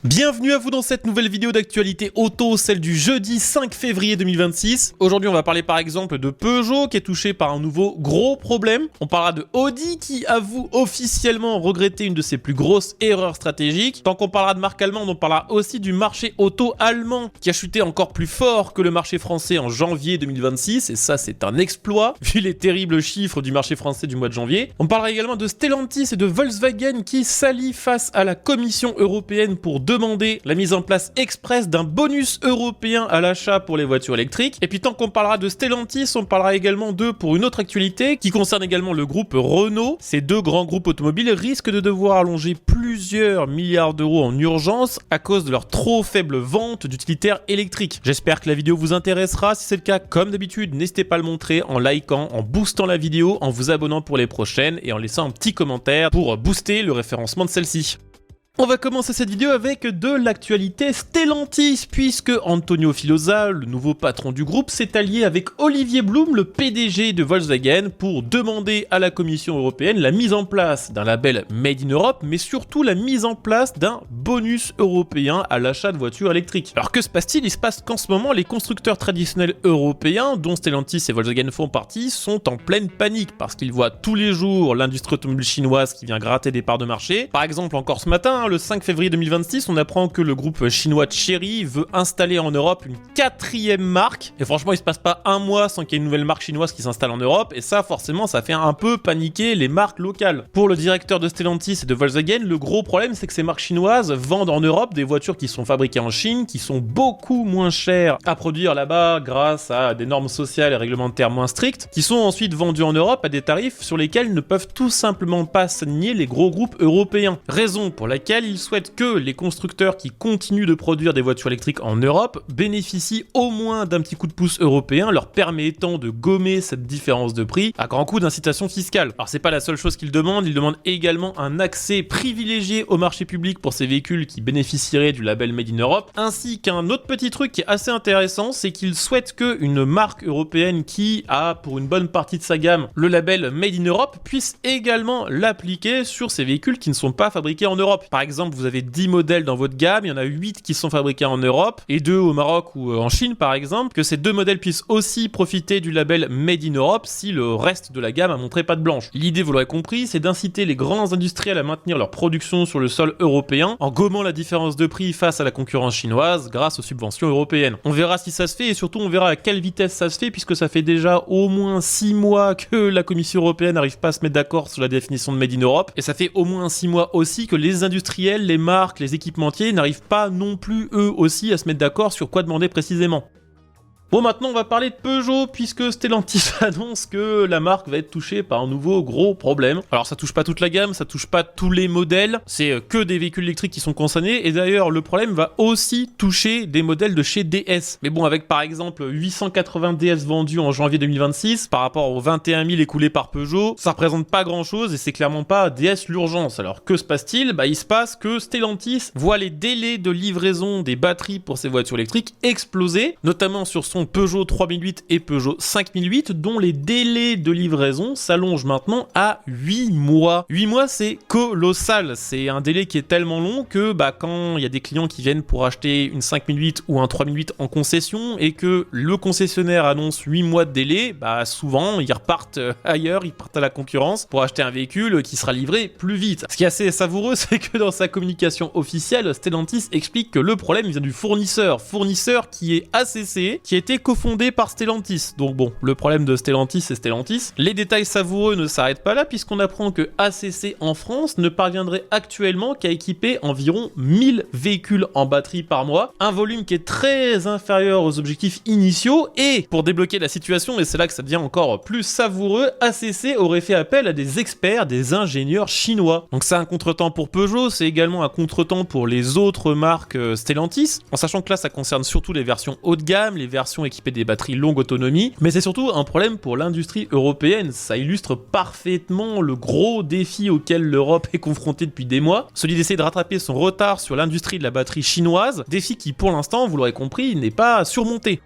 Bienvenue à vous dans cette nouvelle vidéo d'actualité auto, celle du jeudi 5 février 2026. Aujourd'hui, on va parler par exemple de Peugeot qui est touché par un nouveau gros problème. On parlera de Audi qui avoue officiellement regretter une de ses plus grosses erreurs stratégiques. Tant qu'on parlera de marque allemande, on parlera aussi du marché auto allemand qui a chuté encore plus fort que le marché français en janvier 2026. Et ça, c'est un exploit vu les terribles chiffres du marché français du mois de janvier. On parlera également de Stellantis et de Volkswagen qui s'allient face à la Commission européenne pour demander la mise en place express d'un bonus européen à l'achat pour les voitures électriques. Et puis tant qu'on parlera de Stellantis, on parlera également d'eux pour une autre actualité qui concerne également le groupe Renault. Ces deux grands groupes automobiles risquent de devoir allonger plusieurs milliards d'euros en urgence à cause de leur trop faible vente d'utilitaires électriques. J'espère que la vidéo vous intéressera. Si c'est le cas, comme d'habitude, n'hésitez pas à le montrer en likant, en boostant la vidéo, en vous abonnant pour les prochaines et en laissant un petit commentaire pour booster le référencement de celle-ci. On va commencer cette vidéo avec de l'actualité Stellantis, puisque Antonio Filosa, le nouveau patron du groupe, s'est allié avec Olivier Blume, le PDG de Volkswagen, pour demander à la Commission européenne la mise en place d'un label Made in Europe, mais surtout la mise en place d'un bonus européen à l'achat de voitures électriques. Alors que se passe-t-il? Il se passe qu'en ce moment, les constructeurs traditionnels européens, dont Stellantis et Volkswagen font partie, sont en pleine panique, parce qu'ils voient tous les jours l'industrie automobile chinoise qui vient gratter des parts de marché. Par exemple, encore ce matin, le 5 février 2026, on apprend que le groupe chinois Chery veut installer en Europe une 4e marque. Et franchement, il se passe pas un mois sans qu'il y ait une nouvelle marque chinoise qui s'installe en Europe. Et ça, forcément, ça fait un peu paniquer les marques locales. Pour le directeur de Stellantis et de Volkswagen, le gros problème, c'est que ces marques chinoises vendent en Europe des voitures qui sont fabriquées en Chine, qui sont beaucoup moins chères à produire là-bas grâce à des normes sociales et réglementaires moins strictes, qui sont ensuite vendues en Europe à des tarifs sur lesquels ne peuvent tout simplement pas s'aligner les gros groupes européens. Raison pour laquelle ils souhaitent que les constructeurs qui continuent de produire des voitures électriques en Europe bénéficient au moins d'un petit coup de pouce européen leur permettant de gommer cette différence de prix à grand coup d'incitation fiscale. Alors c'est pas la seule chose qu'ils demandent, ils demandent également un accès privilégié au marché public pour ces véhicules qui bénéficieraient du label Made in Europe, ainsi qu'un autre petit truc qui est assez intéressant, c'est qu'ils souhaitent qu'une marque européenne qui a pour une bonne partie de sa gamme le label Made in Europe puisse également l'appliquer sur ces véhicules qui ne sont pas fabriqués en Europe. Par exemple, vous avez 10 modèles dans votre gamme, il y en a 8 qui sont fabriqués en Europe et 2 au Maroc ou en Chine par exemple, que ces deux modèles puissent aussi profiter du label Made in Europe si le reste de la gamme a montré patte blanche. L'idée, vous l'aurez compris, c'est d'inciter les grands industriels à maintenir leur production sur le sol européen en gommant la différence de prix face à la concurrence chinoise grâce aux subventions européennes. On verra si ça se fait et surtout on verra à quelle vitesse ça se fait puisque ça fait déjà au moins 6 mois que la Commission européenne n'arrive pas à se mettre d'accord sur la définition de Made in Europe et ça fait au moins 6 mois aussi que les industriels, les marques, les équipementiers n'arrivent pas non plus eux aussi à se mettre d'accord sur quoi demander précisément. Bon, maintenant on va parler de Peugeot puisque Stellantis annonce que la marque va être touchée par un nouveau gros problème. Alors ça touche pas toute la gamme, ça touche pas tous les modèles, c'est que des véhicules électriques qui sont concernés et d'ailleurs le problème va aussi toucher des modèles de chez DS. Mais bon, avec par exemple 880 DS vendus en janvier 2026 par rapport aux 21 000 écoulés par Peugeot, ça représente pas grand chose et c'est clairement pas DS l'urgence. Alors que se passe-t-il? Il se passe que Stellantis voit les délais de livraison des batteries pour ses voitures électriques exploser, notamment sur son Peugeot 3008 et Peugeot 5008 dont les délais de livraison s'allongent maintenant à 8 mois. 8 mois, c'est colossal. C'est un délai qui est tellement long que quand il y a des clients qui viennent pour acheter une 5008 ou un 3008 en concession et que le concessionnaire annonce 8 mois de délai, souvent ils repartent ailleurs, ils partent à la concurrence pour acheter un véhicule qui sera livré plus vite. Ce qui est assez savoureux, c'est que dans sa communication officielle, Stellantis explique que le problème vient du fournisseur qui est ACC, qui a été cofondé par Stellantis. Donc bon, le problème de Stellantis, c'est Stellantis. Les détails savoureux ne s'arrêtent pas là puisqu'on apprend que ACC en France ne parviendrait actuellement qu'à équiper environ 1000 véhicules en batterie par mois, un volume qui est très inférieur aux objectifs initiaux et pour débloquer la situation, et c'est là que ça devient encore plus savoureux, ACC aurait fait appel à des experts, des ingénieurs chinois. Donc c'est un contretemps pour Peugeot, c'est également un contretemps pour les autres marques Stellantis, en sachant que là ça concerne surtout les versions haut de gamme, les versions équipées des batteries longue autonomie, mais c'est surtout un problème pour l'industrie européenne. Ça illustre parfaitement le gros défi auquel l'Europe est confrontée depuis des mois, celui d'essayer de rattraper son retard sur l'industrie de la batterie chinoise, défi qui pour l'instant, vous l'aurez compris, n'est pas surmonté.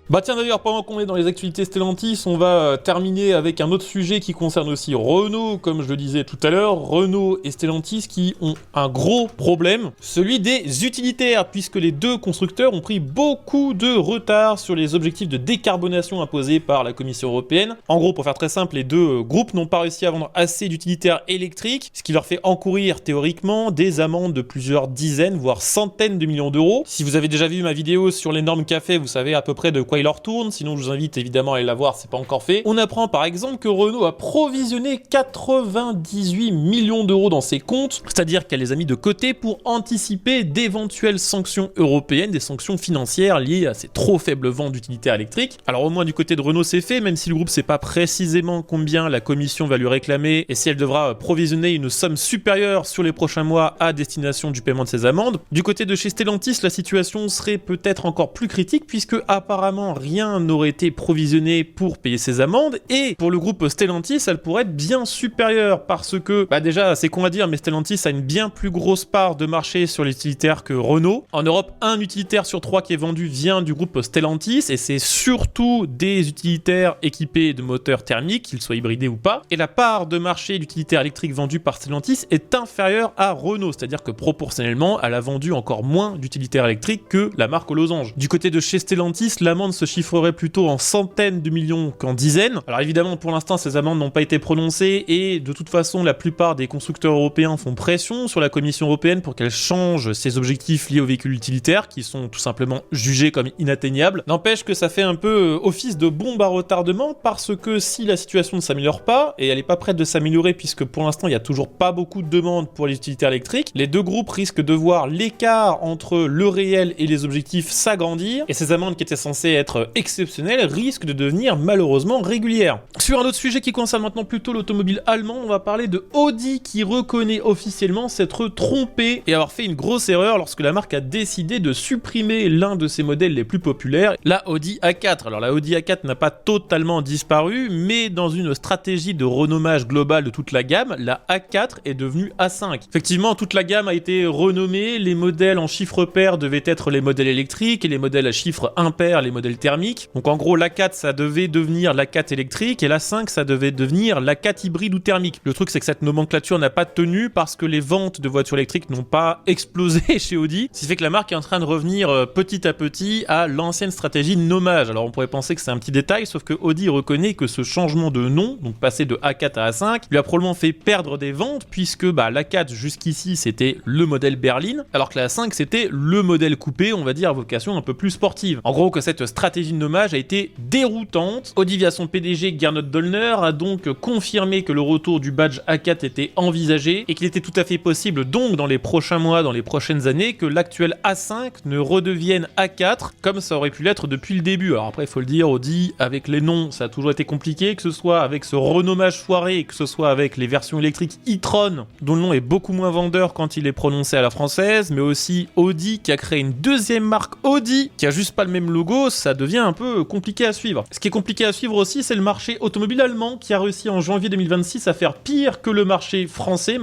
Bah tiens d'ailleurs, pendant qu'on est dans les actualités Stellantis, on va terminer avec un autre sujet qui concerne aussi Renault, comme je le disais tout à l'heure, Renault et Stellantis qui ont un gros problème, celui des utilitaires, puisque les deux constructeurs ont pris beaucoup de retard sur les objectifs de décarbonation imposés par la Commission européenne. En gros, pour faire très simple, les deux groupes n'ont pas réussi à vendre assez d'utilitaires électriques, ce qui leur fait encourir théoriquement des amendes de plusieurs dizaines, voire centaines de millions d'euros. Si vous avez déjà vu ma vidéo sur les normes CAFE, vous savez à peu près de quoi il en retourne, sinon je vous invite évidemment à aller la voir, c'est pas encore fait. On apprend par exemple que Renault a provisionné 98 millions d'euros dans ses comptes, c'est-à-dire qu'elle les a mis de côté pour anticiper d'éventuelles sanctions européennes, des sanctions financières liées à ces trop faibles ventes d'utilitaires électriques. Alors au moins du côté de Renault c'est fait, même si le groupe sait pas précisément combien la commission va lui réclamer et si elle devra provisionner une somme supérieure sur les prochains mois à destination du paiement de ses amendes. Du côté de chez Stellantis, la situation serait peut-être encore plus critique puisque apparemment rien n'aurait été provisionné pour payer ses amendes, et pour le groupe Stellantis, elle pourrait être bien supérieure parce que, déjà c'est con à dire, mais Stellantis a une bien plus grosse part de marché sur les utilitaires que Renault. En Europe, un utilitaire sur 3 qui est vendu vient du groupe Stellantis, et c'est surtout des utilitaires équipés de moteurs thermiques, qu'ils soient hybridés ou pas, et la part de marché d'utilitaires électriques vendus par Stellantis est inférieure à Renault, c'est-à-dire que proportionnellement, elle a vendu encore moins d'utilitaires électriques que la marque aux losanges. Du côté de chez Stellantis, l'amende se chiffrerait plutôt en centaines de millions qu'en dizaines. Alors évidemment, pour l'instant, ces amendes n'ont pas été prononcées et de toute façon, la plupart des constructeurs européens font pression sur la Commission européenne pour qu'elle change ses objectifs liés aux véhicules utilitaires qui sont tout simplement jugés comme inatteignables. N'empêche que ça fait un peu office de bombe à retardement parce que si la situation ne s'améliore pas, et elle n'est pas prête de s'améliorer puisque pour l'instant, il n'y a toujours pas beaucoup de demandes pour les utilitaires électriques, les deux groupes risquent de voir l'écart entre le réel et les objectifs s'agrandir et ces amendes qui étaient censées être exceptionnelles risquent de devenir malheureusement régulières. Sur un autre sujet qui concerne maintenant plutôt l'automobile allemand, on va parler de Audi qui reconnaît officiellement s'être trompé et avoir fait une grosse erreur lorsque la marque a décidé de supprimer l'un de ses modèles les plus populaires, la Audi A4. Alors la Audi A4 n'a pas totalement disparu, mais dans une stratégie de renommage global de toute la gamme, la A4 est devenue A5. Effectivement, toute la gamme a été renommée, les modèles en chiffre pair devaient être les modèles électriques et les modèles à chiffre impair les modèles thermiques. Donc en gros, l'A4 ça devait devenir l'A4 électrique et l'A5 ça devait devenir l'A4 hybride ou thermique. Le truc c'est que cette nomenclature n'a pas tenu parce que les ventes de voitures électriques n'ont pas explosé chez Audi, ce qui fait que la marque est en train de revenir petit à petit à l'ancienne stratégie de nommage. Alors on pourrait penser que c'est un petit détail, sauf que Audi reconnaît que ce changement de nom, donc passer de A4 à A5, lui a probablement fait perdre des ventes puisque l'A4 jusqu'ici c'était le modèle berline, alors que la A5 c'était le modèle coupé, on va dire à vocation un peu plus sportive. En gros que cette stratégie de nommage a été déroutante. Audi via son PDG Gernot Dollner a donc confirmé que le retour du badge A4 était envisagé et qu'il était tout à fait possible donc dans les prochains mois, dans les prochaines années, que l'actuel A5 ne redevienne A4 comme ça aurait pu l'être depuis le début. Alors après il faut le dire, Audi avec les noms ça a toujours été compliqué, que ce soit avec ce renommage foiré, que ce soit avec les versions électriques e-tron dont le nom est beaucoup moins vendeur quand il est prononcé à la française, mais aussi Audi qui a créé une deuxième marque Audi qui a juste pas le même logo, ça devient un peu compliqué à suivre. Ce qui est compliqué à suivre aussi, c'est le marché automobile allemand qui a réussi en janvier 2026 à faire pire que le marché français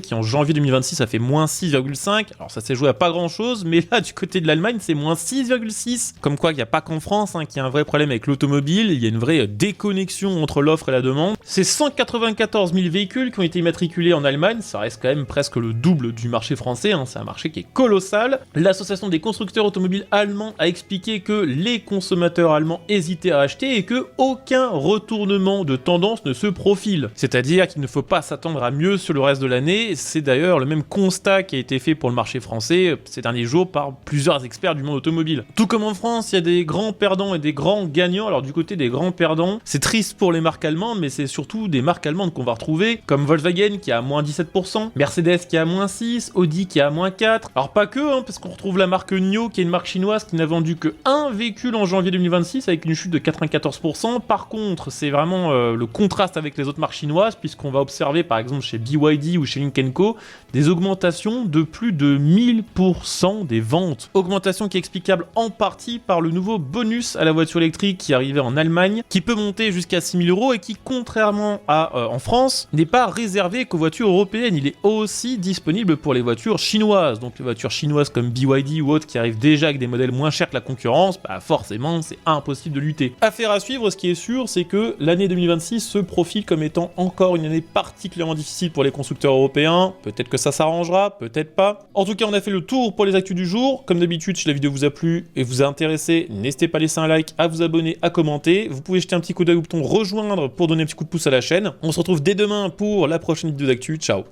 qui en janvier 2026 a fait moins 6,5. Alors ça s'est joué à pas grand chose, mais là du côté de l'Allemagne c'est moins 6,6. Comme quoi il n'y a pas qu'en France qu'il y a un vrai problème avec l'automobile, il y a une vraie déconnexion entre l'offre et la demande. C'est 194 000 véhicules qui ont été immatriculés en Allemagne, ça reste quand même presque le double du marché français, c'est un marché qui est colossal. L'association des constructeurs automobiles allemands a expliqué que les consommateurs allemands hésitaient à acheter et que aucun retournement de tendance ne se profile. C'est-à-dire qu'il ne faut pas s'attendre à mieux sur le reste de l'année. C'est d'ailleurs le même constat qui a été fait pour le marché français ces derniers jours par plusieurs experts du monde automobile. Tout comme en France, il y a des grands perdants et des grands gagnants. Alors du côté des grands perdants, c'est triste pour les marques allemandes, mais c'est surtout des marques allemandes qu'on va retrouver, comme Volkswagen qui a moins 17%, Mercedes qui a moins 6%, Audi qui a moins 4%. Alors pas que, parce qu'on retrouve la marque NIO qui est une marque chinoise qui n'a vendu que un véhicule en janvier 2026 avec une chute de 94%. Par contre, c'est vraiment le contraste avec les autres marques chinoises puisqu'on va observer par exemple chez BYD ou chez Lynk & Co des augmentations de plus de 1000% des ventes. Augmentation qui est explicable en partie par le nouveau bonus à la voiture électrique qui arrivait en Allemagne, qui peut monter jusqu'à 6 000 € et qui, contrairement à en France, n'est pas réservé qu'aux voitures européennes. Il est aussi disponible pour les voitures chinoises. Donc les voitures chinoises comme BYD ou autres qui arrivent déjà avec des modèles moins chers que la concurrence, forcément c'est impossible de lutter. Affaire à suivre, ce qui est sûr, c'est que l'année 2026 se profile comme étant encore une année particulièrement difficile pour les constructeurs européens. Peut-être que ça s'arrangera, peut-être pas. En tout cas, on a fait le tour pour les actus du jour. Comme d'habitude, si la vidéo vous a plu et vous a intéressé, n'hésitez pas à laisser un like, à vous abonner, à commenter. Vous pouvez jeter un petit coup d'œil au bouton rejoindre pour donner un petit coup de pouce à la chaîne. On se retrouve dès demain pour la prochaine vidéo d'actu. Ciao.